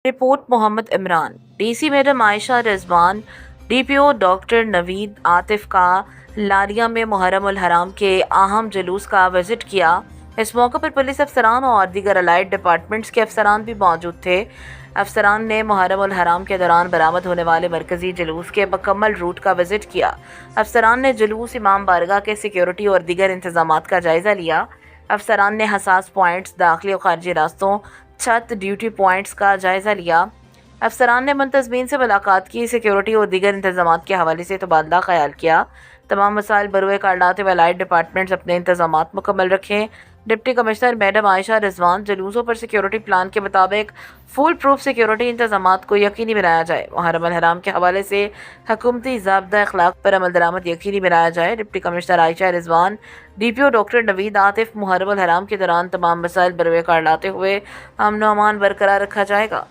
Report محمد Imran. D C madam عائشہ رضوان، DPO doctor نوید عاطف کا لاریہ میں محرم الحرام کے اہم جلوس کا وزٹ کیا۔ اس موقع پر پولیس افسران اور دیگر الائڈ ڈپارٹمنٹس کے افسران بھی موجود تھے۔ افسران نے محرم الحرام کے دوران برآمد ہونے والے مرکزی جلوس کے مکمل روٹ کا وزٹ کیا۔ افسران نے جلوس، امام بارگاہ کے سیکیورٹی اور دیگر انتظامات کا جائزہ لیا۔ افسران نے حساس پوائنٹس، داخلی و خارجی راستوں، چھت، ڈیوٹی پوائنٹس کا جائزہ لیا۔ افسران نے منتظمین سے ملاقات کی، سیکیورٹی اور دیگر انتظامات کے حوالے سے تبادلہ خیال کیا۔ تمام مسائل بروئے کار لاتے ہوئے الائڈ ڈپارٹمنٹس اپنے انتظامات مکمل رکھیں۔ ڈپٹی کمشنر میڈم عائشہ رضوان، جلوسوں پر سیکیورٹی پلان کے مطابق فول پروف سیکیورٹی انتظامات کو یقینی بنایا جائے۔ محرم الحرام کے حوالے سے حکومتی ضابطہ اخلاق پر عمل درآمد یقینی بنایا جائے۔ ڈپٹی کمشنر عائشہ رضوان، DPO ڈاکٹر نوید عاطف، محرم الحرام کے دوران تمام مسائل بروئے کار لاتے ہوئے امن و امان برقرار رکھا جائے گا۔